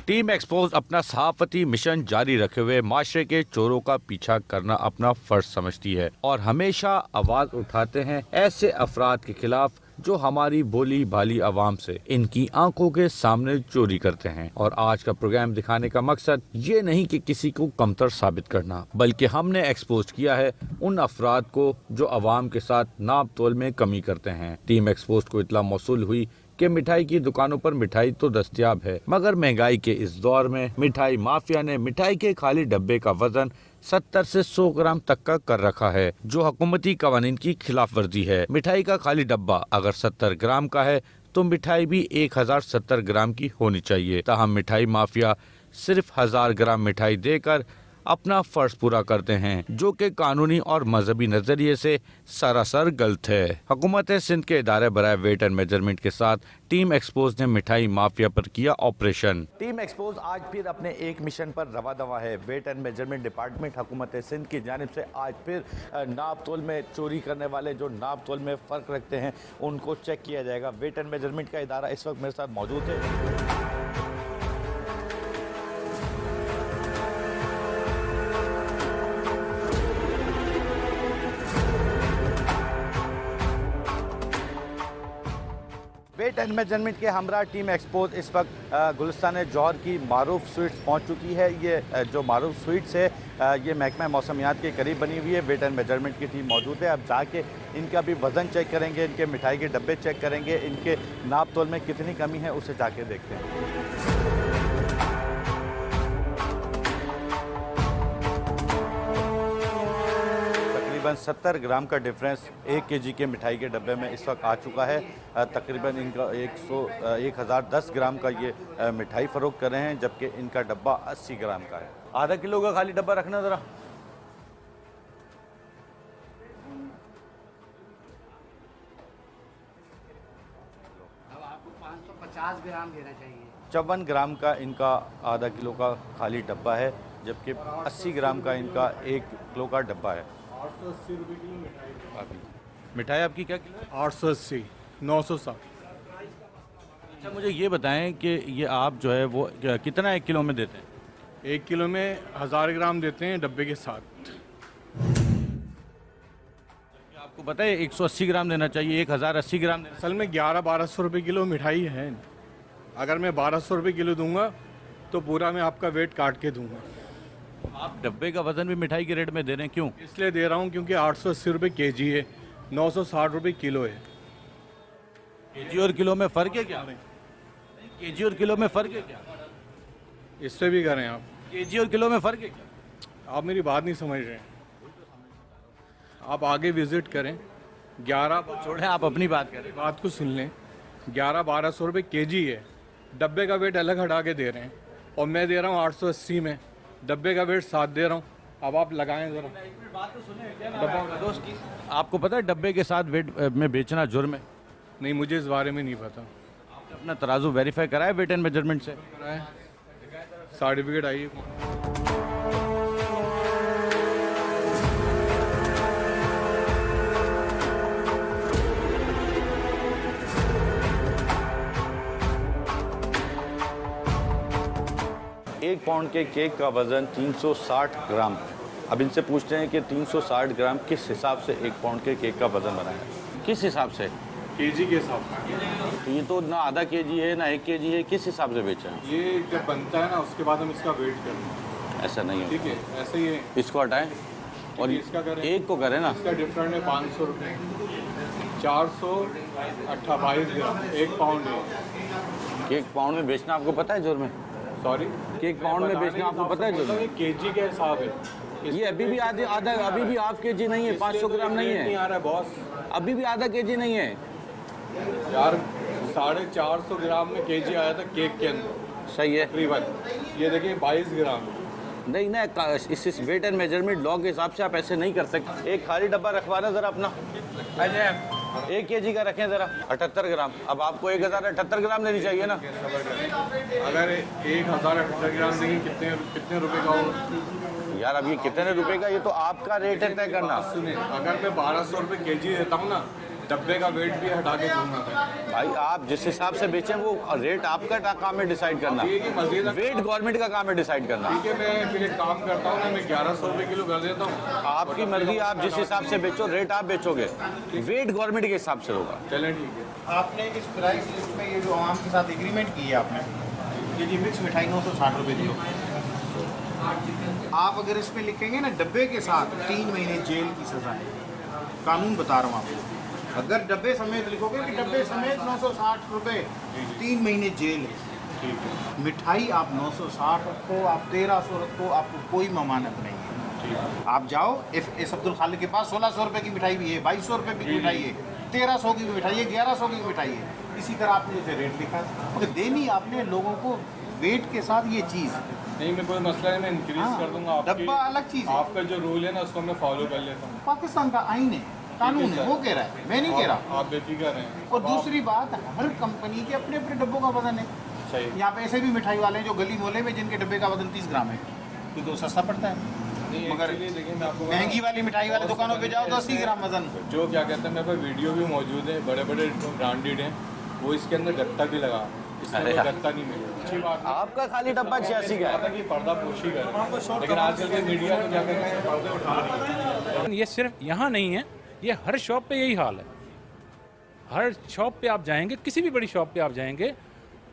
Team expose अपना सहाफती mission जारी रखे हुए माशरे के चोरों का पीछा करना अपना फर्ज समझती है और हमेशा आवाज उठाते हैं ऐसे अफराद के खिलाफ जो हमारी बोली भाली आवाम से इनकी आंखों के सामने चोरी करते हैं। और आज का प्रोग्राम दिखाने का मकसद ये नहीं कि किसी को कमतर साबित करना, बल्कि हमने एक्सपोज किया है उन अफराद को जो अवाम के साथ नाप तोल में कमी करते हैं। टीम एक्सपोज को इत्तला मौसूल हुई कि मिठाई की दुकानों पर मिठाई तो दस्तयाब है, मगर महंगाई के इस दौर में मिठाई माफिया ने मिठाई के खाली डब्बे का वजन 70 से 100 ग्राम तक का कर रखा है, जो हुकूमती कवानीन की खिलाफ वर्जी है। मिठाई का खाली डब्बा अगर 70 ग्राम का है तो मिठाई भी 1070 ग्राम की होनी चाहिए। ताहम मिठाई माफिया सिर्फ 1000 ग्राम मिठाई देकर अपना फर्ज पूरा करते हैं, जो कि कानूनी और मजहबी नजरिए से सरासर गलत है। हुकूमत सिंध के इदारे बराए वेट एंड मेजरमेंट के साथ टीम एक्सपोज ने मिठाई माफिया पर किया ऑपरेशन। टीम एक्सपोज आज फिर अपने एक मिशन पर रवा दवा है। वेट एंड मेजरमेंट डिपार्टमेंट हुकूमत सिंध की जानिब से आज फिर नाप तोल में चोरी करने वाले जो नाप तोल में फ़र्क रखते हैं उनको चेक किया जाएगा। वेट एंड मेजरमेंट का इदारा इस वक्त मेरे साथ मौजूद है। वेट एंड मेजरमेंट के हमरा टीम एक्सपोज इस वक्त गुलिस्तान जौहर की मारूफ स्वीट्स पहुंच चुकी है। ये जो मारूफ स्वीट्स है ये महकमा मौसमियात के करीब बनी हुई है। वेट एंड मेजरमेंट की टीम मौजूद है। अब जाके इनका भी वज़न चेक करेंगे, इनके मिठाई के डब्बे चेक करेंगे, इनके नाप तोल में कितनी कमी है उसे जाके देखते हैं। 70 ग्राम का डिफरेंस 1 केजी के मिठाई के डब्बे में इस वक्त आ चुका है। तकरीबन इनका 1010 ग्राम का ये मिठाई फ़रोख्त कर रहे हैं, जबकि इनका डब्बा 80 ग्राम का है। आधा किलो का खाली डब्बा रखना ज़रा। अब आपको 550 ग्राम देना चाहिए। 54 ग्राम का इनका आधा किलो का खाली डब्बा है, जबकि 80 ग्राम का इनका 1 किलो का डब्बा है। 880 रुपये किलो मिठाई। मिठाई आपकी क्या किलो है? 880, 960। अच्छा, मुझे ये बताएं कि ये आप जो है वो कितना 1 किलो में देते हैं? 1 किलो में 1000 ग्राम देते हैं डब्बे के साथ। आपको पता है 180 ग्राम देना चाहिए, 1080 ग्राम देना। असल में 1100-1200 रुपये किलो मिठाई है। अगर मैं 1200 रुपये किलो दूंगा तो पूरा मैं आपका वेट काट के दूंगा। आप डब्बे का वजन भी मिठाई के रेट में दे रहे हैं, क्यों? इसलिए दे रहा हूँ क्योंकि 880 रुपये केजी है, 960 रुपये किलो है। केजी और किलो में फ़र्क है क्या? केजी और किलो में फ़र्क है क्या? इससे भी करें आप। केजी और किलो में फ़र्क है क्या? आप मेरी बात नहीं समझ रहे हैं। आप आगे विज़िट करें। 11 छोड़ें, आप अपनी बात करें। बात को सुन लें। 1100-1200 रुपये केजी है, डब्बे का वेट अलग हटा के दे रहे हैं, और मैं दे रहा हूँ 880 में, डब्बे का वेट 7 दे रहा हूँ। अब आप लगाएं ज़रा। आपको पता है डब्बे के साथ वेट में बेचना जुर्म है? नहीं, मुझे इस बारे में नहीं पता। आपने अपना तराजू वेरीफाई कराया वेट एंड मेजरमेंट से? सर्टिफिकेट आइए। एक पाउंड के केक का वज़न 360 ग्राम। अब इनसे पूछते हैं कि 360 ग्राम किस हिसाब से 1 पाउंड के केक का वज़न बना है? किस हिसाब से? केजी के हिसाब से। तो ये तो ना आधा केजी है ना 1 केजी है, किस हिसाब से बेचा है? ये जब बनता है ना उसके बाद हम इसका वेट करते हैं। ऐसा नहीं है, ठीक है, ऐसे ही है। इसको हटाएं और इसका करें। एक को करें ना। इसका डिफरेंट है 500 रुपये। 428 ग्राम 1 पाउंड है। केक पाउंड में बेचना आपको पता है जुर्म है? सॉरी, केक पाउंड में बेचना आपको पता है जुर्म है? केजी के हिसाब है। ये अभी भी आधा अभी भी हाफ केजी नहीं है, 500 ग्राम नहीं नहीं है, आ रहा है बॉस। अभी भी आधा केजी नहीं है यार। 450 ग्राम में केजी आया था केक के अंदर। सही है। तकरीबन ये देखिए 22 ग्राम। नहीं ना, इस वेट एंड मेजरमेंट लॉ के हिसाब से आप ऐसे नहीं कर सकते। एक खाली डब्बा रखवाना ज़रा अपना। 1 केजी का रखें ज़रा। 78 ग्राम। अब आपको 1078 ग्राम लेनी चाहिए ना। अगर 1078 ग्राम देंगे कितने रुपए का होगा? यार अब ये कितने रुपए का, ये तो आपका रेट है तय करना। सुने, अगर मैं 1200 रुपये केजी देता हूँ ना डब्बे का वेट भी हटा के दूंगा मैं। भाई आप जिस हिसाब से बेचें वो रेट आपका काम है डिसाइड करना, ठीक है, मज़ीद वेट गवर्नमेंट का काम है डिसाइड करना। ठीक है, मैं फिर एक काम करता हूँ ना, मैं 1100 रुपये किलो कर देता हूँ। आपकी मर्जी, आप जिस हिसाब से बेचो रेट आप बेचोगे, वेट गवर्नमेंट के हिसाब से होगा। चलें ठीक है। आपने इस प्राइस लिस्ट में ये जो आवाम के साथ एग्रीमेंट की है आपने, ये जी मिक्स मिठाई 960 रुपये किलो। आप अगर इसमें लिखेंगे ना डब्बे के साथ 3 महीने जेल की सज़ा है, कानून बता रहा हूँ आपको। अगर डब्बे समेत लिखोगे कि डब्बे समेत 960 रुपये, 3 महीने जेल है। मिठाई आप 960 रखो, आप 1300 रखो, आपको कोई ममानत नहीं है। आप जाओ एस अब्दुल खालिक के पास 1600 रुपये की मिठाई भी है, 2200 रुपये की मिठाई है, 1300 की भी मिठाई है, 1100 की मिठाई है। इसी तरह आपने जैसे रेट लिखा मगर देनी आपने लोगों को वेट के साथ ये चीज़। नहीं, मैं कोई मसला है, मैं इंक्रीज कर दूंगा। आपकी डब्बा अलग चीज़ है, आपका जो रूल है ना उसको मैं फॉलो कर लेता हूँ। पाकिस्तान का आइन है, कानून है, वो कह रहा है, मैं नहीं कह रहा। आप बेफिक्र हैं। और दूसरी बात, हर कंपनी के अपने अपने डब्बों का वजन है। सही। यहाँ पे ऐसे भी मिठाई वाले हैं जो गली मोहल्ले में जिनके डब्बे का वजन 30 ग्राम है, क्योंकि वो सस्ता पड़ता है। नहीं, मगर actually देखिए, मैं आपको महंगी वाली मिठाई वाली दुकानों पे जाओ तो 80 ग्राम वजन। जो क्या कहते हैं, मेरे पास वीडियो भी मौजूद है, बड़े बड़े ब्रांडेड हैं, वो इसके अंदर गत्ता भी लगा, इसमें कोई गत्ता नहीं मिलेगा। अच्छी बात है। आपका खाली डब्बा 86 का है। कि पर्दा पोशी कर, लेकिन आजकल के मीडिया में क्या कहते हैं, पर्दे उठा रही है। ये सिर्फ यहाँ नहीं है, ये हर शॉप पे यही हाल है। हर शॉप पे आप जाएंगे, किसी भी बड़ी शॉप पे आप जाएंगे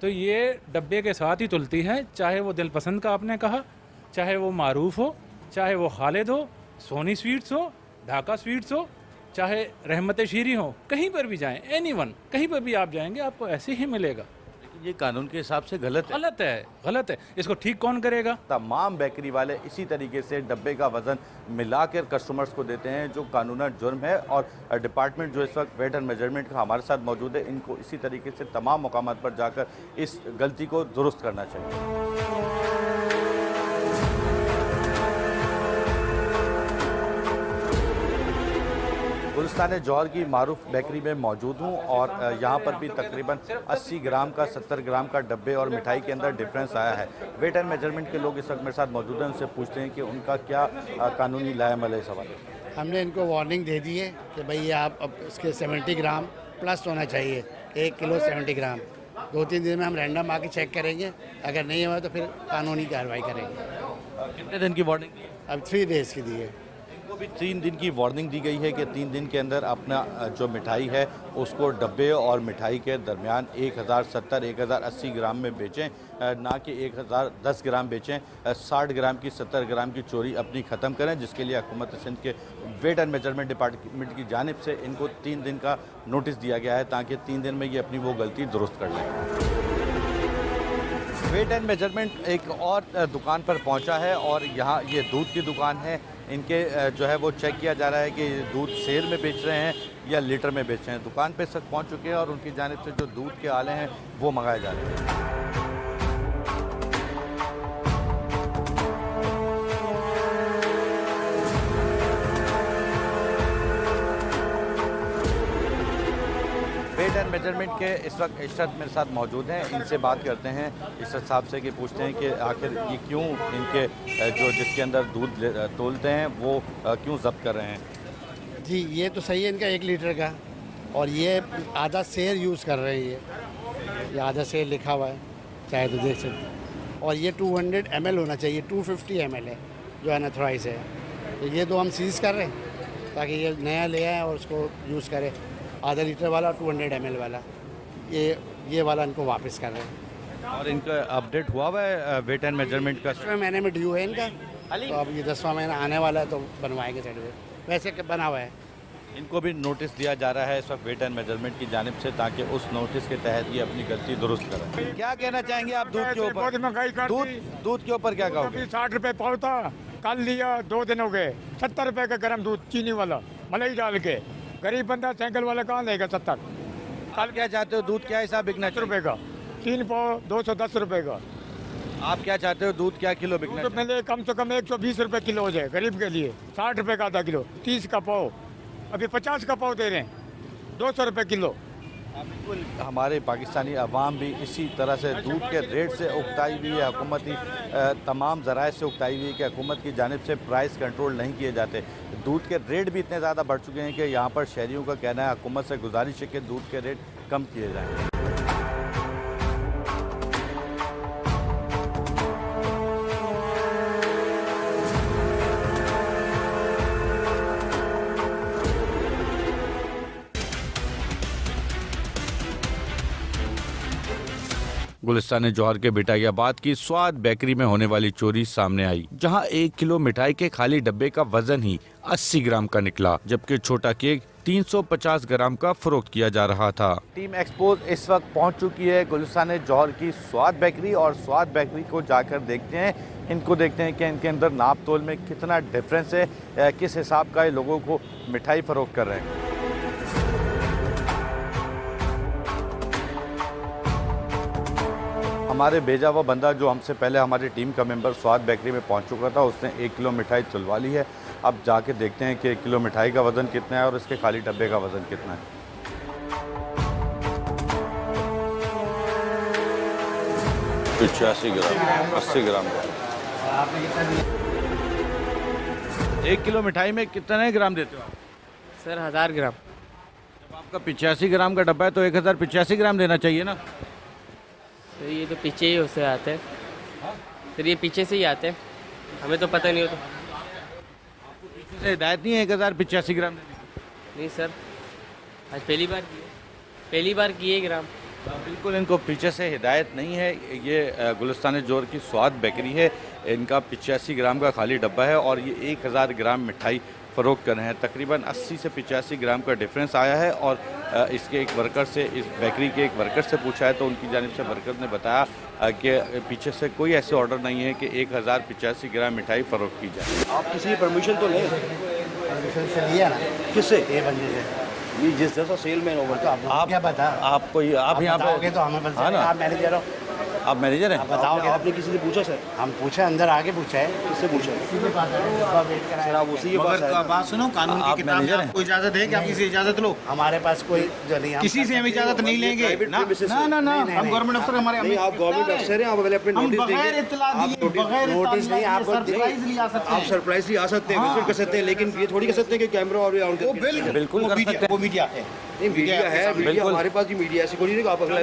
तो ये डब्बे के साथ ही तुलती है, चाहे वो दिल पसंद का आपने कहा, चाहे वो मारूफ हो, चाहे वो खालिद हो, सोनी स्वीट्स हो, ढाका स्वीट्स हो, चाहे रहमत शीरी हो, कहीं पर भी जाएं, एनीवन, कहीं पर भी आप जाएंगे आपको ऐसे ही मिलेगा। ये कानून के हिसाब से गलत है। गलत है, गलत है, इसको ठीक कौन करेगा? तमाम बेकरी वाले इसी तरीके से डब्बे का वजन मिलाकर कस्टमर्स को देते हैं, जो कानूनन जुर्म है। और डिपार्टमेंट जो इस वक्त वेट एंड मेजरमेंट का हमारे साथ मौजूद है, इनको इसी तरीके से तमाम मुकामात पर जाकर इस गलती को दुरुस्त करना चाहिए। गुलिस्तान जौहर की मारूफ बेकरी में मौजूद हूँ और यहाँ पर भी तकरीबन 80 ग्राम का 70 ग्राम का डब्बे और मिठाई के अंदर डिफरेंस आया है। वेट एंड मेजरमेंट के लोग इस वक्त मेरे साथ मौजूद हैं, उनसे पूछते हैं कि उनका क्या कानूनी लाएमल है इस हवाले से। हमने इनको वार्निंग दे दी है कि भाई ये आप अब इसके 70 ग्राम प्लस होना चाहिए, 1 किलो 70 ग्राम। 2-3 दिन में हम रैंडम आके चेक करेंगे, अगर नहीं हुआ तो फिर कानूनी कार्रवाई करेंगे। कितने दिन की वार्निंग दी है? अब 3 डेज़ की दी है। इनको भी 3 दिन की वार्निंग दी गई है कि 3 दिन के अंदर अपना जो मिठाई है उसको डब्बे और मिठाई के दरमियान 1070-1080 ग्राम में बेचें, ना कि 1010 ग्राम बेचें। 60 ग्राम की 70 ग्राम की चोरी अपनी ख़त्म करें, जिसके लिए हुकूमत सिंध के वेट एंड मेजरमेंट डिपार्टमेंट की जानिब से इनको 3 दिन का नोटिस दिया गया है, ताकि 3 दिन में ये अपनी वो गलती दुरुस्त कर लें। वेट एंड मेजरमेंट एक और दुकान पर पहुंचा है और यहाँ ये दूध की दुकान है। इनके जो है वो चेक किया जा रहा है कि दूध सेल में बेच रहे हैं या लीटर में बेच रहे हैं। दुकान पे सब पहुंच चुके हैं और उनकी जानिब से जो दूध के आले हैं वो मंगाए जा रहे हैं। वेट एंड मेजरमेंट के इस वक्त इशरत मेरे साथ मौजूद हैं, इनसे बात करते हैं इशरत साहब से कि पूछते हैं कि आखिर ये क्यों इनके जो जिसके अंदर दूध तोलते हैं वो क्यों जब्त कर रहे हैं। जी ये तो सही है इनका 1 लीटर का, और ये आधा सेर यूज़ कर रहे हैं। ये आधा सेर लिखा हुआ है, चाहे तो देख सकते हैं। और ये 200 ml होना चाहिए, 250 ml है जो अनऑथराइज है। तो ये तो हम सीज़ कर रहे हैं ताकि ये नया ले आए और उसको यूज़ करें। आधा लीटर वाला 200 ml वाला, ये वाला इनको वापस कर रहे हैं। और इनका अपडेट हुआ है वेट एंड मेजरमेंट का? 10वें महीने में ड्यू है इनका, तो अब ये 10वां महीना आने वाला है तो बनवाएंगे सर्टिफिकेट। वैसे बना हुआ है। इनको भी नोटिस दिया जा रहा है इस वक्त वेट एंड मेजरमेंट की जानिब से, ताकि उस नोटिस के तहत ये अपनी गलती दुरुस्त करें। क्या कहना चाहेंगे आप दूध के बहुत ऊपर? महंगाई कर दी। दूध के ऊपर क्या कहोगे? 60 रुपए पाव था, कल लिया 2 दिन हो गए। 70 रुपए का गर्म दूध चीनी वाला मलाई डाल के। गरीब बंदा साइकिल वाला कहाँ लेगा 70? आप क्या चाहते हो, दूध क्या हिसाब बिकना 10 चाहिए? रुपए का 3 पाव 210 रुपए का। आप क्या चाहते हो, दूध क्या किलो बिकना तो चाहिए? पहले कम से कम 120 रुपए किलो हो जाए गरीब के लिए। 60 रुपए का आधा किलो, 30 का पाव, अभी 50 का पाव दे रहे हैं, 200 रुपए किलो। बिल्कुल हमारे पाकिस्तानी अवाम भी इसी तरह से दूध के रेट से उकताई हुई है, हुकूमती तमाम ज़राए से उकताई हुई है कि हुकूमत की जानिब से प्राइस कंट्रोल नहीं किए जाते। दूध के रेट भी इतने ज़्यादा बढ़ चुके हैं कि यहाँ पर शहरियों का कहना है, हुकूमत से गुजारिश है कि दूध के रेट कम किए जाएँ। गुलिस्तान जौहर के बिटाइयाबाद की स्वाद बेकरी में होने वाली चोरी सामने आई, जहां 1 किलो मिठाई के खाली डब्बे का वजन ही 80 ग्राम का निकला, जबकि छोटा केक 350 ग्राम का फरोख्त किया जा रहा था। टीम एक्सपोज इस वक्त पहुंच चुकी है गुलिस्तान जौहर की स्वाद बेकरी, और स्वाद बेकरी को जाकर देखते हैं, इनको देखते हैं कि इनके अंदर नाप तोल में कितना डिफरेंस है, किस हिसाब का ये लोगों को मिठाई फरोख्त कर रहे हैं। हमारे भेजा हुआ बंदा जो हमसे पहले हमारी टीम का मेंबर स्वाद बेकरी में पहुंच चुका था, उसने 1 किलो मिठाई तुलवा ली है। अब जाके देखते हैं कि 1 किलो मिठाई का वज़न कितना है और इसके खाली डब्बे का वज़न कितना है। ग्राम 80 ग्राम का। 1 किलो मिठाई में कितने ग्राम देते हो आप? सर 1000 ग्राम। जब आपका 85 ग्राम का डब्बा है तो 1085 ग्राम देना चाहिए ना। सर ये तो पीछे ही उससे आते हैं, सर ये पीछे से ही आते हैं, हमें तो पता नहीं होता। आपको पीछे से हिदायत नहीं है 1085 ग्राम देने की? नहीं सर, आज पहली बार किए ग्राम। बिल्कुल इनको पीछे से हिदायत नहीं है। ये गुलिस्तान जौहर की स्वाद बेकरी है, इनका 85 ग्राम का खाली डब्बा है और ये 1000 ग्राम मिठाई फ़रोख्त कर रहे हैं। तकरीबन 80 से 85 ग्राम का डिफरेंस आया है। और इसके एक वर्कर से, इस बेकरी के एक वर्कर से पूछा है तो उनकी जानिब से वर्कर ने बताया कि पीछे से कोई ऐसे ऑर्डर नहीं है कि 1085 ग्राम मिठाई फ़रोख्त की जाए। आप किसी की परमिशन तो लें। परमिशन से लिया ना, किससे? ये बंदे से। ये जिस जैसा सेलमैन होगा तो आप क्या बता, आपको आप यहाँ बताओगे पे तो हमें पता हाँ ना? आप मैनेजर हो, आप मैनेजर हैं? आप बताओगे। आपने किसी से पूछा सर? हम पूछे, अंदर आके पूछा है। किससे पूछा? सीधे बात है, डब्बा वेट सर कराया। आप उसी के पास मगर आए। बात सुनो, कानून आप की किताब में मैनेजर हैं? आपको इजाजत है कि आप किसी से इजाजत लो? हमारे पास कोई जो नहीं, किसी से हम इजाजत नहीं लेंगे प्राइवेट ना premises ना ना ना, नहीं, हम नहीं। गवर्नमेंट अफसर हमारे नहीं, आप गवर्नमेंट अफसर हैं, आप पहले अपने हम नोटिस बगैर देंगे। इत्तला आप दिए, बगैर नोटिस नहीं, आप सरप्राइज लिया सकते आप हैं। सरप्राइज आ सकते हैं, विजिट कर सकते हैं, लेकिन ये थोड़ी कर सकते हैं कि कैमरा और ऑन वो करके। बिल्कुल कर सकते हैं। वो मीडिया है। नहीं मीडिया है, मीडिया बिल्कुल। हमारे पास भी मीडिया ऐसी कोई नहीं कि आप अगला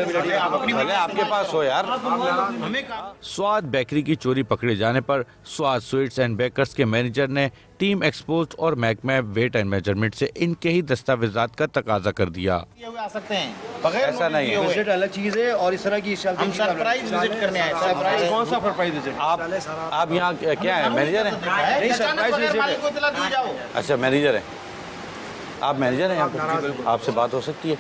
भले आपके पास हो यार। हमें स्वाद बेकरी की चोरी पकड़े जाने पर स्वाद स्वीट्स एंड बेकर्स के मैनेजर ने टीम एक्सपोज और महकमा वेट एंड मेजरमेंट से इनके ही दस्तावेजात का तकाजा कर दिया। किए हुए आ सकते हैं, बगैर ऐसा नहीं है। नोटिस किए हुए। विजिट अलग चीज़ है और इस तरह की हम सरप्राइज विजिट करने आए। सरप्राइज कौन सा सरप्राइज विजिट? आप यहाँ क्या है, मैनेजर हैं? नहीं, सरप्राइज विजिट है। मालिक को इत्तला दी जाओ। अच्छा मैनेजर हैं आप? मैनेजर हैं यहाँ पे? आपसे बात हो सकती है?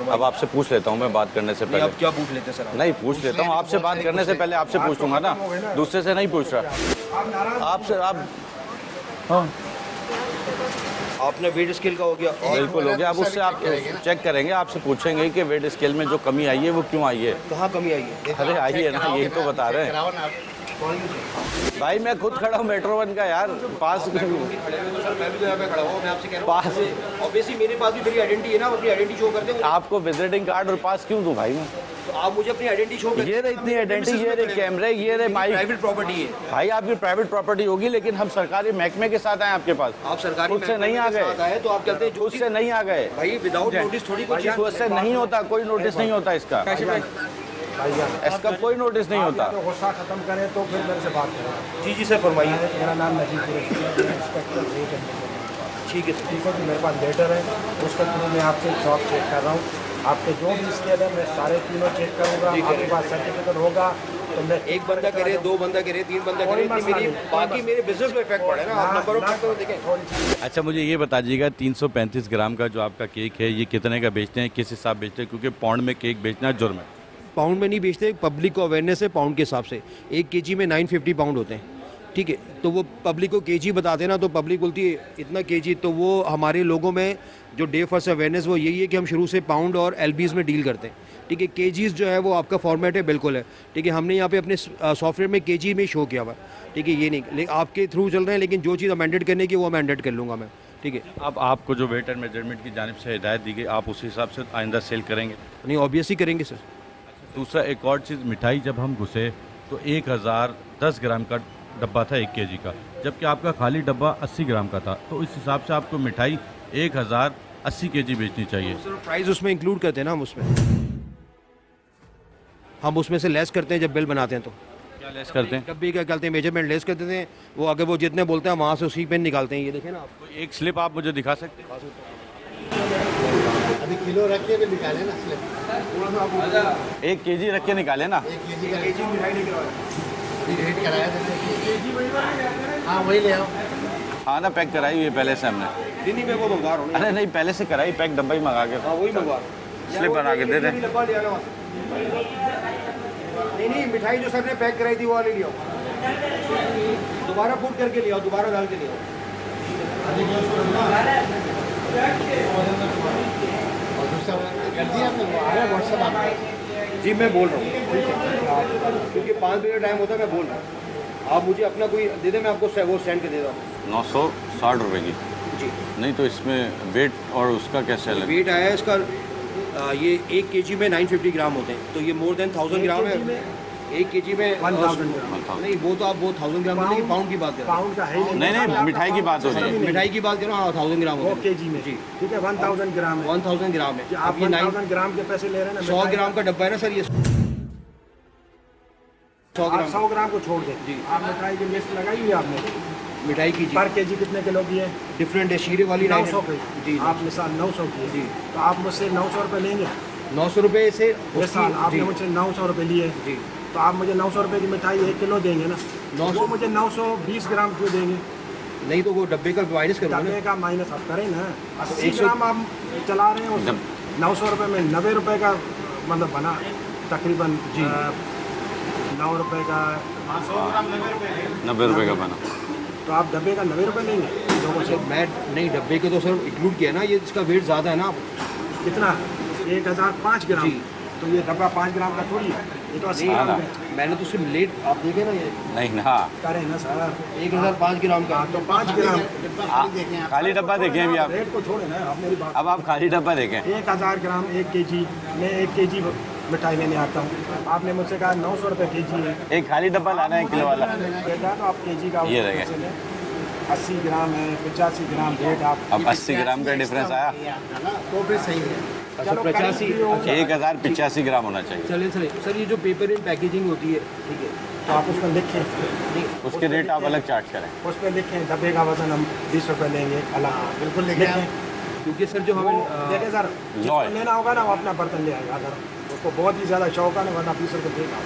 अब आपसे पूछ लेता हूँ मैं बात करने से नहीं, पहले। आप क्या पूछ लेते हैं सर? आप? नहीं पूछ लेता हूँ, आपसे बात करने से पहले आपसे पूछूंगा ना, दूसरे से नहीं पूछ रहा। आपसे आप हाँ आपने वेट स्केल का हो गया और बिल्कुल हो गया। अब उससे आप चेक करेंगे, आपसे पूछेंगे कि वेट स्केल में जो कमी आई है वो क्यों आई है। कहाँ कमी आई है? अरे आई है ना, यही तो बता रहे हैं कराओ ना। भाई। मैं खुद खड़ा हूँ मेट्रो 1 का यार, पास पास। ऑब्वियसली मेरे पास भी मेरी आइडेंटिटी है ना, अपनी आइडेंटिटी शो करते हैं। आपको विजिटिंग कार्ड और पास क्यों दूं भाई मैं? तो आप मुझे अपनी आइडेंटिटी शो करते ये रहे इतनी आइडेंटिटी, ये रहे कैमरे, ये रहे माइक। प्राइवेट प्रॉपर्टी है। भाई आपकी प्राइवेट प्रॉपर्टी होगी, लेकिन हम सरकारी महकमे के साथ आए आपके पास। आप सरकारी खुद से नहीं आ गए, आए तो आप कहते हैं खुद से नहीं आ गए भाई विदाउट नोटिस थोड़ी कुछ खुद से नहीं होता, कोई नोटिस नहीं होता इसका कोई नोटिस नहीं होता। गुस्सा खत्म करें तो फिर मेरे से बात करें। जी जी सर फरमाइए। मेरा नाम नजीब कुरैशी है, इंस्पेक्टर रेट एंड मेजरमेंट। ठीक है सर। ठीक है, तो मेरे पास लेटर है, उसके थ्रू मैं आपके शॉप चेक कर रहा हूँ। आपके जो भी स्केल है मैं सारे तीनों चेक करूँगा। आपके पास सर्टिफिकेट होगा तो मैं एक बंदा करे, दो बंदा करे, तीन बंदा करे, इतनी मेरी बाकी मेरे बिजनेस में इफेक्ट पड़े ना। आप नंबर ऑफ फैक्टर देखें। अच्छा मुझे ये बताइएगा, 335 ग्राम का जो आपका केक है ये कितने का बेचते हैं, किस हिसाब बेचते हैं? क्योंकि पाउंड में केक बेचना जुर्म है। पाउंड में नहीं बेचते, पब्लिक को अवेयरनेस है पाउंड के हिसाब से। 1 kg में 950 पाउंड होते हैं, ठीक है। तो वो पब्लिक को केजी बताते ना, तो पब्लिक बोलती है इतना केजी। तो वो हमारे लोगों में जो डे फर्स्ट अवेयरनेस वो यही है कि हम शुरू से पाउंड और एलबीज में डील करते हैं, ठीक है। केजीज जो है वो आपका फॉर्मेट है, बिल्कुल है, ठीक है। हमने यहाँ पे अपने सॉफ्टवेयर में केजी में शो किया हुआ है, ठीक है। ये नहीं लेकिन आपके थ्रू चल रहे हैं, लेकिन जो चीज़ अमेंडेड करने की वो अमेंडेड कर लूँगा मैं, ठीक है। अब आपको जो वेट एंड मेजरमेंट की जानिब से हिदायत दी गई, आप उस हिसाब से आइंदा सेल करेंगे? नहीं, ऑब्वियसली करेंगे सर। दूसरा एक और चीज़, मिठाई जब हम घुसे तो 1010 ग्राम का डब्बा था 1 केजी का, जबकि आपका खाली डब्बा 80 ग्राम का था। तो इस हिसाब से आपको मिठाई 1080 केजी बेचनी चाहिए। सर प्राइस उसमें इंक्लूड करते हैं ना, हम उसमें से लेस करते हैं जब बिल बनाते हैं। तो क्या लेस करते हैं? डब्बे क्या करते हैं, मेजरमेंट लेस कर देते हैं, वो अगर वो जितने बोलते हैं वहाँ से उसी पे निकालते हैं। ये देखें ना आप, तो एक स्लिप आप मुझे दिखा सकते हैं? अभी किलो रख के भी निकाले ना स्लिप। 1 केजी रख के निकाले ना। 1 केजी का रेट कराया था। हाँ वही ले आओ। हाँ ना, पैक कराई हुई है पहले से हमने। नहीं मैं वो मंगवा रहा हूँ। अरे नहीं, पहले से कराई पैक, डब्बा ही मंगा के। हाँ वही मंगवा रहा हूँ, स्लिप बना के दे दें। नहीं मिठाई जो सर ने पैक कराई थी वो वाली ले आओ, दोबारा पुट करके ले आओ, दोबारा डाल के ले आओ। और दूसरा कर दिया आपने, वो आ रहा है व्हाट्सएप आप। जी मैं बोल रहा हूँ, ठीक है, क्योंकि 5 मिनट टाइम होता है, मैं बोल रहा हूँ। आप मुझे अपना कोई दे दें, मैं आपको वो सेंड कर दे रहा हूँ। 960 रुपए की। जी नहीं तो इसमें वेट और उसका क्या सेल है? वेट आया है इसका, ये 1 केजी में 950 ग्राम होते हैं, तो ये मोर देन 1000 ग्राम है। 1 केजी में 1000 नहीं, वो तो आप वो 1000 ग्राम नहीं, पाउंड की बात कर रहे पाउंड का है ही नहीं, मिठाई की बात हो रही है। हैं, मिठाई की बात कर रहा हूँ। 1000 ग्राम होते हैं केजी में। जी, ठीक है, 1000 ग्राम है। 1000 ग्राम है। आप 1000 ग्राम के पैसे ले रहे हैं ना। 100 ग्राम का डब्बा है ना सर, ये 100 आप ग्राम 100 ग्राम को छोड़ दें जी। आप मिठाई की लिस्ट लगाई हुई है आपने? मिठाई की जी पर केजी कितने किलो की है? डिफरेंट है, शीरे वाली 900 जी की। आप मिसाल 900 की है जी। तो आप मुझसे 900 रुपये लेंगे? 900 रुपये से मिसाल आपने जी। मुझसे 900 रुपये लिए जी, तो आप मुझे 900 रुपये की मिठाई 1 किलो देंगे ना? 900 वो मुझे 920 ग्राम क्यों देंगे? नहीं तो वो डब्बे का माइनस करोगे डब्बे ना। का माइनस आप करें ना। 80 100 ग्राम आप चला रहे हैं, उस 900 रुपये में 90 रुपये का मतलब बना तकरीबन जी। 9 रुपये का 90 रुपए का बना। तो आप डब्बे का 90 रुपये लेंगे लोगों से? मैं नहीं, डब्बे के तो सर इंक्लूड किया ना, ये इसका वेट ज़्यादा है ना। कितना? 1005 ग्राम। जी। तो ये डब्बा 5 ग्राम का थोड़ी है, ये तो 80 ग्राम है। मैंने तो सिर्फ लेट, आप देखें ना, ये नहीं ना, करें ना सर। 1005 ग्राम का। तो 5 ग्राम खाली डब्बा देखें अभी आप। रेट को छोड़े ना आप मेरी बात। अब आप खाली डब्बा देखें। 1000 ग्राम 1 केजी, मैं 1 केजी मिठाई लेने आता हूँ, आपने मुझसे कहा 900 रुपये केजी है। एक खाली डब्बा लाना है किलो वाला। बेटा तो आप केजी का ये देखें। 80 ग्राम है, 85 ग्राम रेट आप। अब 80 ग्राम का डिफरेंस आया। तो फिर सही है। अच्छा 85 1085 ग्राम होना चाहिए। चलिए सर ये जो पेपर इन पैकेजिंग होती है, ठीक है, तो आप उसमें लिखें, उसके रेट आप अलग चार्ज करें। उस पर लिखें डब्बे का वजन हम 20 रुपये लेंगे अलग। बिल्कुल लिखें, क्योंकि सर जो हमें देखें सर जिसको लेना होगा ना वो अपना बर्तन ले आएगा। अगर उसको बहुत ही ज़्यादा शौक है ना, वरना 20 रुपये देगा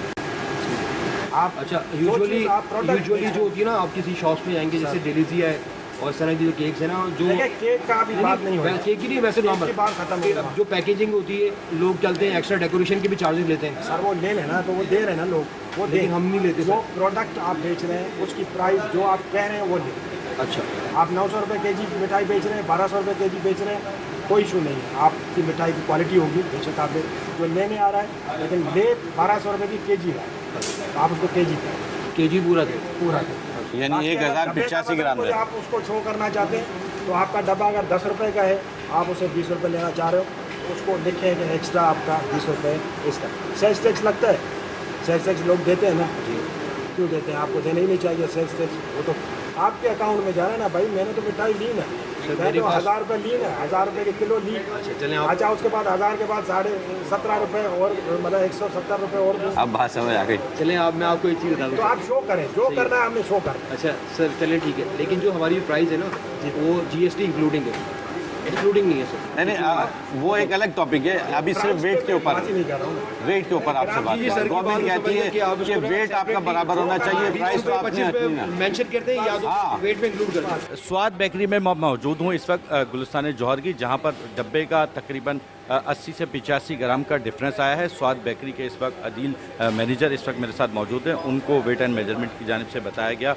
आप। अच्छा यूजुअली जो होती है ना, आप किसी शॉप में जाएंगे जैसे डेलीजिया है और इस तरह की जो केक्स है ना, जो केक का भी बात नहीं होगी, केक की नहीं, वैसे नॉर्मल बात खत्म हो गया। जो पैकेजिंग होती है, लोग चलते हैं एक्स्ट्रा डेकोरेशन के भी चार्जेस लेते हैं। सर वो ले लेना, तो वो दे रहे हैं ना लोग, वो लेकिन हम नहीं लेते जो सर। प्रोडक्ट आप बेच रहे हैं उसकी प्राइस जो आप कह रहे हैं वो ले। अच्छा आप 900 रुपये केजी मिठाई बेच रहे हैं, 1200 रुपये केजी बेच रहे हैं, कोई इशू नहीं है। आपकी मिठाई की क्वालिटी होगी बेशक आप जो लेने आ रहा है, लेकिन ले 1200 रुपये की केजी रहा है, तो आप उसको केजी पूरा दे। यानी 1085 ग्राम है। आप उसको शो करना चाहते हैं तो आपका डब्बा अगर 10 रुपये का है, आप उसे 20 रुपये लेना चाह रहे हो, उसको लिखें कि एक्स्ट्रा आपका 20 रुपये इसका। सेल्स टैक्स लगता है, सेल्स टैक्स लोग देते हैं ना, क्यों देते हैं? आपको देना ही नहीं चाहिए सेल्स टैक्स, वो तो आपके अकाउंट में जा रहा है ना। भाई मैंने तो मिठाई ली ना, मैं तो 1000 रुपये ली ना, 1000 रुपये के किलो ली। अच्छा उसके बाद 1000 के बाद 17.5 रुपये और मतलब 170 रुपये और दूँ। अब बात समझ आ गई। चलें आप, मैं आपको एक चीज़ बता दूँ, तो आप शो करें, जो करना है हमने शो कर। अच्छा सर चलें ठीक है, लेकिन जो हमारी प्राइस है ना वो GST इंक्लूडिंग है, एक्सक्लूडिंग नहीं है सर। नहीं वो एक अलग टॉपिक है। अभी सिर्फ वेट के ऊपर, नहीं कर रहा हूँ वेट के ऊपर आपसे बात। गवर्नमेंट कहती है कि वेट आपका बराबर होना चाहिए, प्राइस तो आपने मेंशन करते हैं या तो वेट में इंक्लूड करते हैं। स्वाद बेकरी में मौजूद हूँ इस वक्त गुलिस्तान जौहर की, जहाँ पर डब्बे का तकरीबन 80 से 85 ग्राम का डिफरेंस आया है। स्वाद बेकरी के इस वक्त अदील मैनेजर इस वक्त मेरे साथ मौजूद हैं। उनको वेट एंड मेजरमेंट की जानिब से बताया गया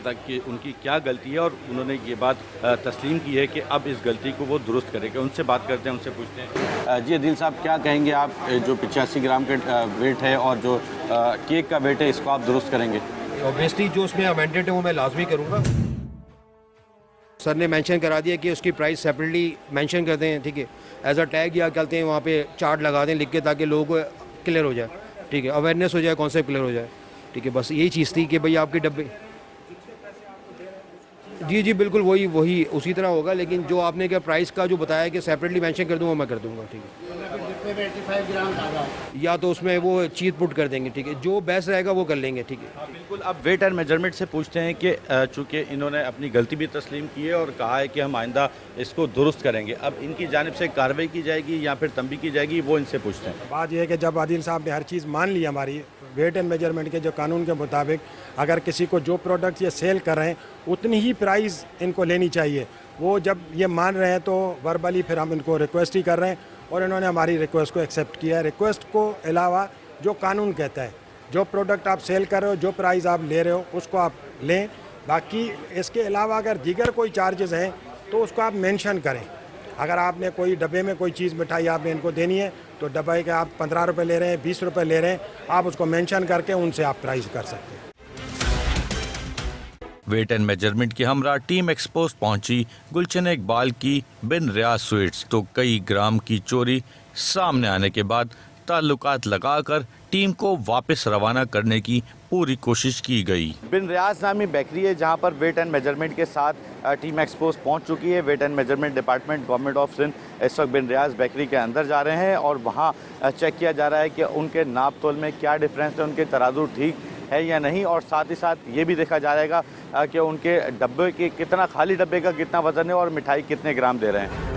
ताकि उनकी क्या गलती है, और उन्होंने ये बात तस्लीम की है कि अब इस गलती को वो दुरुस्त करेंगे। उनसे बात करते हैं, उनसे पूछते हैं। जी अदील साहब, क्या कहेंगे आप, जो 85 ग्राम का वेट है और जो केक का वेट है, इसको आप दुरुस्त करेंगे? ऑब्वियसली जो उसमें अमेंडेड है वो मैं लाजमी करूँगा। सर ने मेंशन करा दिया कि उसकी प्राइस सेपरेटली मेंशन कर दें, ठीक है, एज अ टैग या कहते हैं वहाँ पे चार्ट लगा दें लिख के, ताकि लोगों को क्लियर हो जाए, ठीक है, अवेयरनेस हो जाए, कॉन्सेप्ट क्लियर हो जाए, ठीक है। बस यही चीज़ थी कि भाई आपके डब्बे, जी बिल्कुल वही उसी तरह होगा, लेकिन जो आपने क्या प्राइस का जो बताया कि सेपरेटली मेंशन कर दूंगा, मैं कर दूंगा, ठीक है। या तो उसमें वो चीज़ पुट कर देंगे, ठीक है, जो बेस्ट रहेगा वो कर लेंगे, ठीक है। बिल्कुल। अब वेट एंड मेजरमेंट से पूछते हैं कि चूँकि इन्होंने अपनी गलती भी तस्लीम की है और कहा है कि हम आइंदा इसको दुरुस्त करेंगे, अब इनकी जानिब से कार्रवाई की जाएगी या फिर तंबी की जाएगी, वो इनसे पूछते हैं। बात यह है कि जब आदिल साहब ने हर चीज़ मान ली हमारी वेट एंड मेजरमेंट के जो कानून के मुताबिक, अगर किसी को जो प्रोडक्ट ये सेल कर रहे हैं उतनी ही प्राइस इनको लेनी चाहिए। वो जब ये मान रहे हैं तो वर्बली फिर हम इनको रिक्वेस्ट ही कर रहे हैं और इन्होंने हमारी रिक्वेस्ट को एक्सेप्ट किया है। रिक्वेस्ट को अलावा जो कानून कहता है, जो प्रोडक्ट आप सेल कर रहे हो, जो प्राइस आप ले रहे हो उसको आप लें। बाकी इसके अलावा अगर दीगर कोई चार्जेस हैं तो उसको आप मेंशन करें। अगर आपने कोई डब्बे में कोई चीज़ मिठाई आपने इनको देनी है तो डब्बे के आप 15 रुपये ले रहे हैं, 20 रुपये ले रहे हैं, आप उसको मेंशन करके उनसे आप प्राइस कर सकते हैं। वेट एंड मेजरमेंट की हमरा टीम एक्सपोज पहुंची गुलशन इकबाल की बिन रियाज स्वीट्स, तो कई ग्राम की चोरी सामने आने के बाद ताल्लुकात लगाकर टीम को वापस रवाना करने की पूरी कोशिश की गई। बिन रियाज नामी बेकरी है जहां पर वेट एंड मेजरमेंट के साथ टीम एक्सपोज पहुंच चुकी है। Weight and measurement department government of Sindh इस वक्त बिन रियाज बेकरी के अंदर जा रहे हैं और वहां चेक किया जा रहा है कि उनके नाप तोल में क्या डिफरेंस है, उनके तराजू ठीक है या नहीं, और साथ ही साथ ये भी देखा जाएगा कि उनके डब्बे के कितना, खाली डब्बे का कितना वजन है और मिठाई कितने ग्राम दे रहे हैं।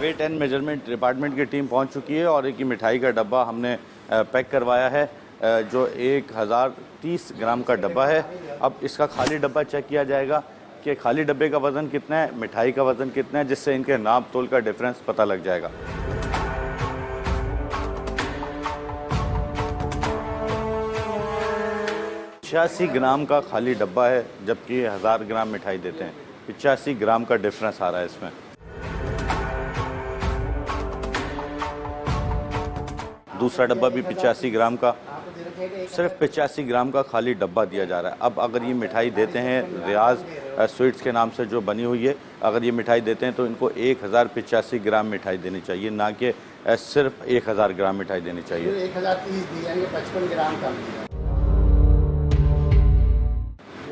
वेट एंड मेजरमेंट डिपार्टमेंट की टीम पहुंच चुकी है और एक मिठाई का डब्बा हमने पैक करवाया है जो 1030 ग्राम का डब्बा है। अब इसका खाली डब्बा चेक किया जाएगा कि खाली डब्बे का वज़न कितना है, मिठाई का वज़न कितना है, जिससे इनके नाप तोल का डिफरेंस पता लग जाएगा। छियासी ग्राम का खाली डब्बा है जबकि 1000 ग्राम मिठाई देते हैं। 85 ग्राम का डिफरेंस आ रहा है इसमें। दूसरा डब्बा भी 85 ग्राम का, सिर्फ 85 ग्राम का खाली डब्बा दिया जा रहा है। अब अगर ये मिठाई देते हैं रियाज स्वीट्स के नाम से जो बनी हुई है, अगर ये मिठाई देते हैं तो इनको 1085 ग्राम मिठाई देनी चाहिए, ना कि सिर्फ 1000 ग्राम मिठाई देनी चाहिए। 1030 दी यानी 55 ग्राम का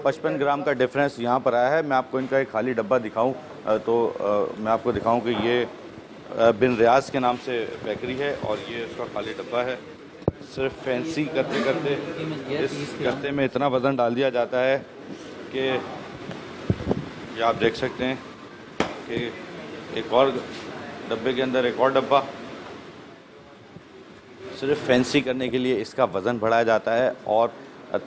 55 ग्राम का डिफरेंस यहाँ पर आया है। मैं आपको इनका एक खाली डब्बा दिखाऊं तो मैं आपको दिखाऊं कि ये बिन रियाज के नाम से बेकरी है और ये उसका खाली डब्बा है। सिर्फ फैंसी करते करते इस गत्ते में इतना वज़न डाल दिया जाता है कि ये आप देख सकते हैं कि एक और डब्बे के अंदर एक और डब्बा, सिर्फ फैंसी करने के लिए इसका वज़न बढ़ाया जाता है और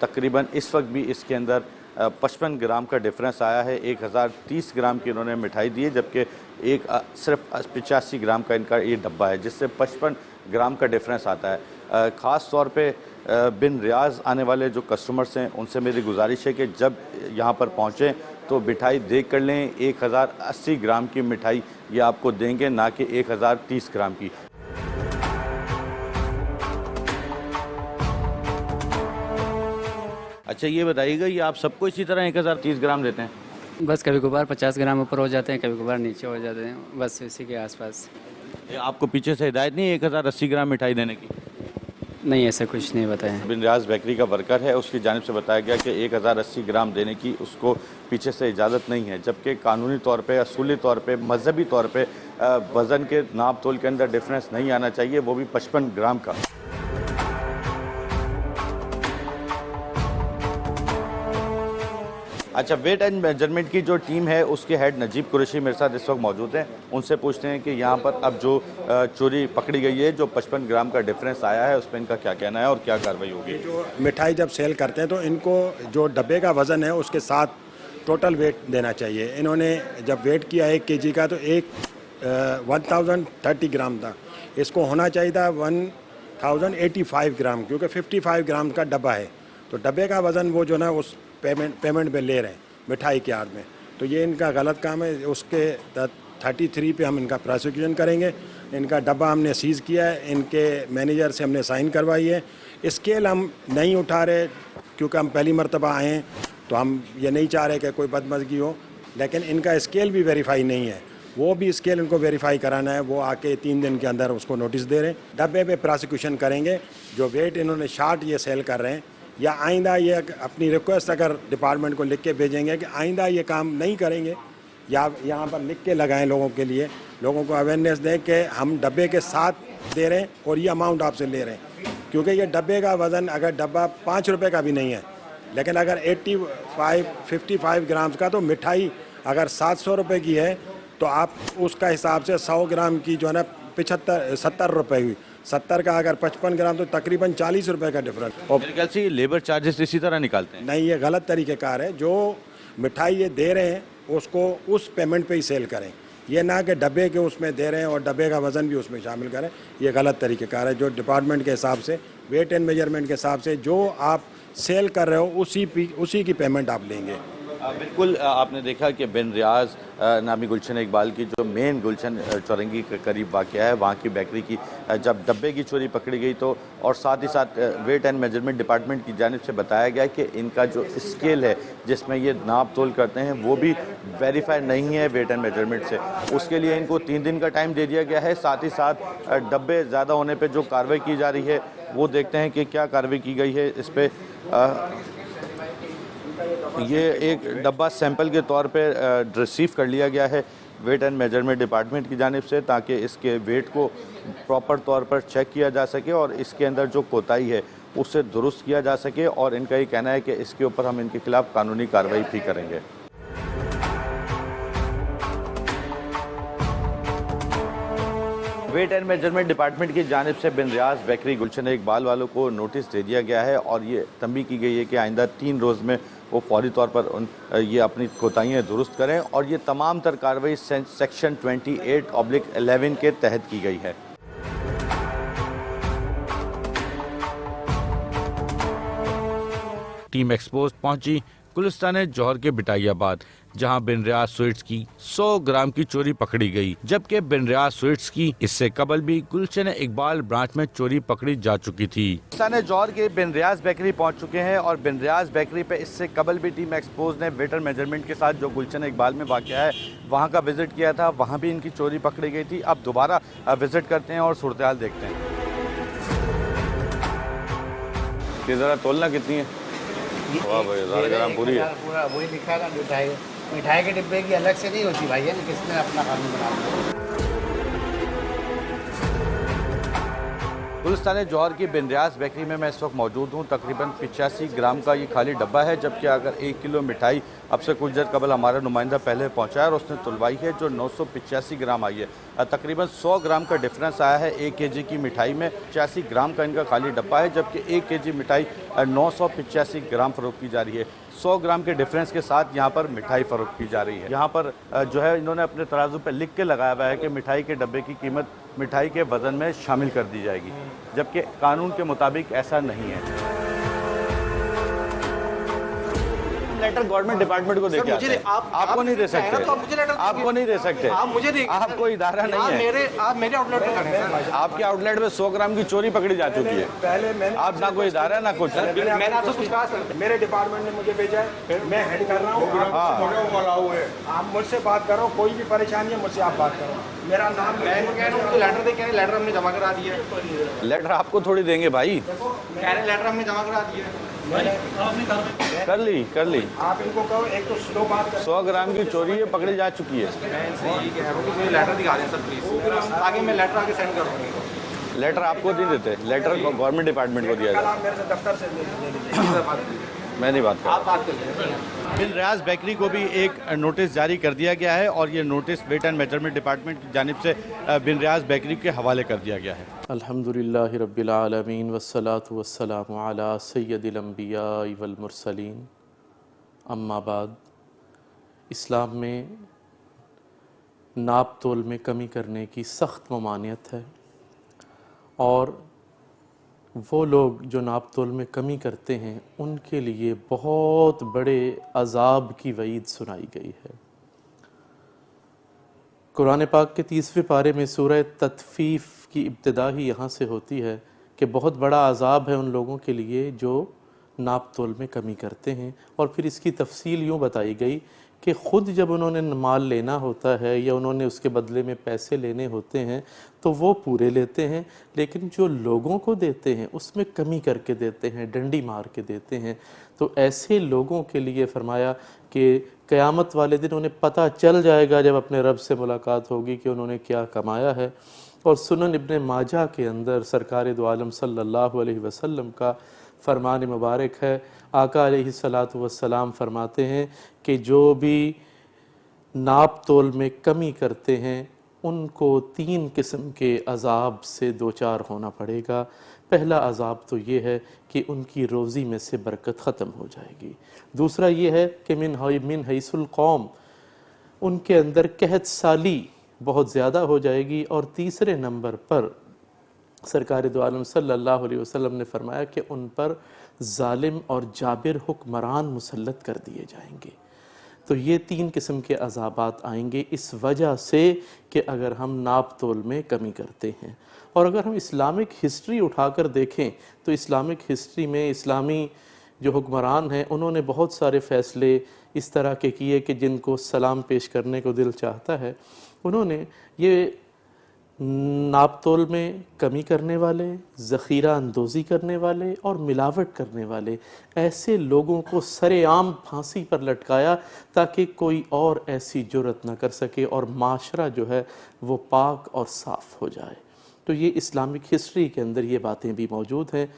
तकरीबन इस वक्त भी इसके अंदर 55 ग्राम का डिफरेंस आया है। 1030 ग्राम की इन्होंने मिठाई दी है जबकि सिर्फ 85 ग्राम का इनका ये डब्बा है, जिससे 55 ग्राम का डिफरेंस आता है। ख़ास तौर पे बिन रियाज आने वाले जो कस्टमर्स हैं उनसे मेरी गुजारिश है कि जब यहाँ पर पहुँचें तो मिठाई देख कर लें। 1080 ग्राम की मिठाई ये आपको देंगे, ना कि 1030 ग्राम की। अच्छा ये बताइएगा, ये आप सबको इसी तरह 1030 ग्राम देते हैं? बस कभी कभार 50 ग्राम ऊपर हो जाते हैं, कभी कभार नीचे हो जाते हैं, बस इसी के आसपास। ये आपको पीछे से हिदायत नहीं है 1080 ग्राम मिठाई देने की? नहीं, ऐसा कुछ नहीं बताया। बिन रियाज बेकरी का वर्कर है, उसकी जानिब से बताया गया कि 1080 ग्राम देने की उसको पीछे से इजाज़त नहीं है, जबकि कानूनी तौर पे, असूली तौर पे, मजहबी तौर पे वज़न के नाप तोल के अंदर डिफरेंस नहीं आना चाहिए, वो भी 55 ग्राम का। अच्छा, वेट एंड मेजरमेंट की जो टीम है उसके हेड नजीब कुरैशी मेरे साथ इस वक्त मौजूद हैं। उनसे पूछते हैं कि यहाँ पर अब जो चोरी पकड़ी गई है, जो 55 ग्राम का डिफरेंस आया है, उस पर इनका क्या कहना है और क्या कार्रवाई होगी? जो मिठाई जब सेल करते हैं तो इनको जो डब्बे का वज़न है उसके साथ टोटल वेट देना चाहिए। इन्होंने जब वेट किया 1 kg का तो 1030 ग्राम था, इसको होना चाहिए था 1085 ग्राम, क्योंकि 55 ग्राम का डब्बा है तो डब्बे का वज़न वो जो ना उस पेमेंट में ले रहे हैं मिठाई के आड़ में, तो ये इनका गलत काम है। उसके 33 पे हम इनका प्रोसिक्यूशन करेंगे। इनका डब्बा हमने सीज़ किया है, इनके मैनेजर से हमने साइन करवाई है। स्केल हम नहीं उठा रहे क्योंकि हम पहली मरतबा आए हैं, तो हम ये नहीं चाह रहे कि कोई बदमज़गी हो, लेकिन इनका स्केल भी वेरीफाई नहीं है, वो भी स्केल इनको वेरीफाई कराना है। वो आके 3 दिन के अंदर उसको नोटिस दे रहे हैं। डब्बे पे प्रोसिक्यूशन करेंगे। जो वेट इन्होंने शार्ट ये सेल कर रहे हैं, या आइंदा ये अपनी रिक्वेस्ट अगर डिपार्टमेंट को लिख के भेजेंगे कि आइंदा ये काम नहीं करेंगे, या यहाँ पर लिख के लगाएं लोगों के लिए, लोगों को अवेयरनेस दें कि हम डब्बे के साथ दे रहे हैं और ये अमाउंट आपसे ले रहे हैं। क्योंकि ये डब्बे का वज़न अगर डब्बा 5 रुपये का भी नहीं है, लेकिन अगर 55 ग्राम्स का, तो मिठाई अगर 700 रुपये की है तो आप उसका हिसाब से 100 ग्राम की जो है ना 70 रुपये हुई। 70 का अगर 55 ग्राम तो तकरीबन 40 रुपये का डिफरेंस। और मेरे ख्याल से ये लेबर चार्जेस इसी तरह निकालते हैं। नहीं, ये गलत तरीक़ेकार है। जो मिठाई ये दे रहे हैं उसको उस पेमेंट पे ही सेल करें, ये ना कि डब्बे के उसमें दे रहे हैं और डब्बे का वज़न भी उसमें शामिल करें। ये गलत तरीक़ेकार है। जो डिपार्टमेंट के हिसाब से, वेट एंड मेजरमेंट के हिसाब से जो आप सेल कर रहे हो उसी की पेमेंट आप लेंगे। बिल्कुल, आपने देखा कि बिन रियाज नामी गुलशन इकबाल की जो मेन गुलशन चौरंगी के करीब वाक़या है, वहाँ की बेकरी की जब डब्बे की चोरी पकड़ी गई तो, और साथ ही साथ वेट एंड मेजरमेंट डिपार्टमेंट की जानिब से बताया गया कि इनका जो स्केल है जिसमें ये नाप तोल करते हैं वो भी वेरीफाई नहीं है वेट एंड मेजरमेंट से। उसके लिए इनको 3 दिन का टाइम दे दिया गया है। साथ ही साथ डब्बे ज़्यादा होने पर जो कार्रवाई की जा रही है वो देखते हैं कि क्या कार्रवाई की गई है इस पर। ये एक डब्बा सैंपल के तौर पे रिसीव कर लिया गया है वेट एंड मेजरमेंट डिपार्टमेंट की जानिब से, ताकि इसके वेट को प्रॉपर तौर पर चेक किया जा सके और इसके अंदर जो कोताही है उसे दुरुस्त किया जा सके। और इनका ये कहना है कि इसके ऊपर हम इनके खिलाफ कानूनी कार्रवाई भी करेंगे। वेट एंड मेजरमेंट डिपार्टमेंट की जानिब से बिन रियाज बेकरी गुलशन इकबाल वालों को नोटिस दे दिया गया है और ये तंबीह की गई है कि आइंदा 3 रोज़ में वो फौरी तौर पर ये अपनी कोताहियाँ दुरुस्त करें। और ये तमाम तर कार्रवाई सेक्शन 28/11 के तहत की गई है। टीम एक्सपोज पहुंची गुलिस्तान जौहर के बिटाइयाबाद, जहां बिन रियाज स्वीट्स की 100 ग्राम की चोरी पकड़ी गई, जबकि बिन रियाज स्वीट्स की इससे कबल भी गुलशन इकबाल ब्रांच में चोरी पकड़ी जा चुकी थी। गुलिस्तान जौहर के बिन रियाज बेकरी पहुंच चुके हैं और बिन रियाज बेकरी पे इससे कबल भी टीम एक्सपोज ने वेट एंड मेजरमेंट के साथ जो गुलशन इकबाल में वाक़या है वहाँ का विजिट किया था, वहाँ भी इनकी चोरी पकड़ी गई थी। अब दोबारा विजिट करते हैं और सूरत हाल देखते हैं। ये ज़रा तोलना कितनी है? वाह भाई, 1000 ग्राम पूरी है। पूरा वही लिखा है ना, मिठाई के डिब्बे की अलग से नहीं होती भाई, है ना, किसने अपना कानून बना दिया। गुलिस्तान जौहर की बिन रियाज बेकरी में मैं इस वक्त मौजूद हूँ। तकरीबन 85 ग्राम का ये खाली डब्बा है, जबकि अगर 1 किलो मिठाई अब से कुछ देर कबल हमारा नुमाइंदा पहले पहुँचा है और उसने तुलवाई है जो 985 ग्राम आई है। तकरीबन 100 ग्राम का डिफरेंस आया है 1 केजी की मिठाई में। 85 ग्राम का इनका खाली डब्बा है, जबकि 1 केजी मिठाई 985 ग्राम फ़रोख्त की जा रही है। 100 ग्राम के डिफरेंस के साथ यहाँ पर मिठाई फ़रोख्त की जा रही है। यहाँ पर जो है इन्होंने अपने तराजू पर लिख के लगाया हुआ है कि मिठाई के डब्बे की कीमत मिठाई के वज़न में शामिल कर दी जाएगी, जबकि कानून के मुताबिक ऐसा नहीं है। लेटर गवर्नमेंट डिपार्टमेंट को देके आते हैं। आपको नहीं दे सकते, आपको नहीं दे सकते, आप कोई इदारा नहीं है। आप मेरे आउटलेट पे खड़े हैं। आपके आउटलेट में 100 ग्राम की चोरी पकड़ी जा चुकी है। पहले मैंने आप ना कोई इदारा ना कुछ। मैंने आपसे कुछ कहा सर? मेरे डिपार्टमेंट ने मुझे भेजा है, मैं हेड कर रहा हूँ। आप मुझसे बात करो, कोई भी परेशानी है मुझसे आप बात करो। मेरा नाम मैं कह रहा हूँ लेटर दे, कह रहे लेटर हमने जमा करा दिया है। लेटर आपको थोड़ी देंगे भाई, कह रहे लेटर हमने जमा करा दिया है। कर ली। आप इनको कहो, एक तो स्लो बात करो। 100 ग्राम की चोरी है, पकड़ी जा चुकी है। मैं इनसे यही कह रहा हूँ कि मुझे लेटर दिखा दें सर प्लीज़, ताकि मैं लेटर आगे सेंड कर दूँगी। लेटर आपको नहीं देते, लेटर गवर्नमेंट डिपार्टमेंट को दिया कल जाता आप मेरे से दफ्तर से ले लीजिए। मैं नहीं बात कर आप बात कर लें। बिन रियाज बेकरी को भी एक नोटिस जारी कर दिया गया है और ये notice weight and measurement department की जानिब से बिन रियाज बेकरी के हवाले कर दिया गया है। अल्हम्दुलिल्लाहि रब्बिल आलमीन वस्सलातु वस्सलामु अला सय्यदिल अंबिया वल मुरसलीन, अम्मा बाद। इस्लाम में नाप तोल में कमी करने की सख्त ममानियत है और वो लोग जो नाप तोल में कमी करते हैं उनके लिए बहुत बड़े अजाब की वईद सुनाई गई है। कुरान पाक के 30वें पारे में सूरह तत्फीफ की इब्तिदा ही यहाँ से होती है कि बहुत बड़ा अजाब है उन लोगों के लिए जो नाप तोल में कमी करते हैं। और फिर इसकी तफसील यूँ बताई गई कि ख़ुद जब उन्होंने माल लेना होता है या उन्होंने उसके बदले में पैसे लेने होते हैं तो वो पूरे लेते हैं, लेकिन जो लोगों को देते हैं उसमें कमी करके देते हैं, डंडी मार के देते हैं। तो ऐसे लोगों के लिए फरमाया कि क़यामत वाले दिन उन्हें पता चल जाएगा जब अपने रब से मुलाकात होगी कि उन्होंने क्या कमाया है। और सुनन इब्ने माजा के अंदर सरकार दो आलम सल्लल्लाहु अलैहि वसल्लम का फरमान मुबारक है, आका अलैहिस्सलातु वस्सलाम फरमाते हैं कि जो भी नाप तोल में कमी करते हैं उनको 3 किस्म के अजाब से दो चार होना पड़ेगा। पहला अजाब तो ये है कि उनकी रोज़ी में से बरकत ख़त्म हो जाएगी। दूसरा ये है कि मिन हैसुल कौम, उनके अंदर कहत साली बहुत ज़्यादा हो जाएगी। और तीसरे नंबर पर सरकार दो आलम सल्लल्लाहु अलैहि वसल्लम ने फरमाया कि उन पर जालिम और जाबिर हुक्मरान मुसल्लत कर दिए जाएंगे। तो ये 3 किस्म के अज़ाबात आएंगे इस वजह से कि अगर हम नाप तोल में कमी करते हैं। और अगर हम इस्लामिक हिस्ट्री उठाकर देखें तो इस्लामिक हिस्ट्री में इस्लामी जो हुक्मरान हैं उन्होंने बहुत सारे फ़ैसले इस तरह के किए कि जिनको सलाम पेश करने को दिल चाहता है। उन्होंने ये नाप तोल में कमी करने वाले, ज़ख़ीरा अंदोज़ी करने वाले और मिलावट करने वाले ऐसे लोगों को सरेआम फांसी पर लटकाया ताकि कोई और ऐसी जुर्रत न कर सके और माशरा जो है वो पाक और साफ़ हो जाए। तो ये इस्लामिक हिस्ट्री के अंदर ये बातें भी मौजूद हैं।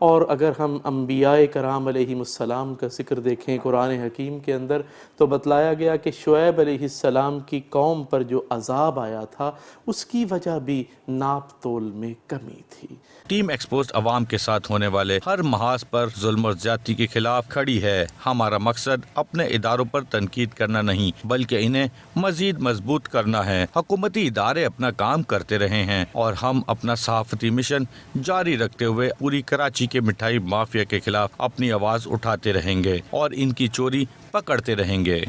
और अगर हम अम्बियाए कराम अलैहिमुस्सलाम का ज़िक्र देखें कुरान हकीम के अंदर तो बतलाया गया कि शुएब अलैहिस्सलाम की कौम पर जो अज़ाब आया था उसकी वजह भी नाप तोल में कमी थी। टीम एक्सपोज्ड अवाम के साथ होने वाले हर महाज पर जुल्म और ज्यादती के खिलाफ खड़ी है। हमारा मकसद अपने इदारों पर तनकीद करना नहीं बल्कि इन्हें मजीद मजबूत करना है। हुकूमती इदारे अपना काम करते रहे हैं और हम अपना सहाफती मिशन जारी रखते हुए पूरी कराची के मिठाई माफिया के खिलाफ अपनी आवाज उठाते रहेंगे और इनकी चोरी पकड़ते रहेंगे।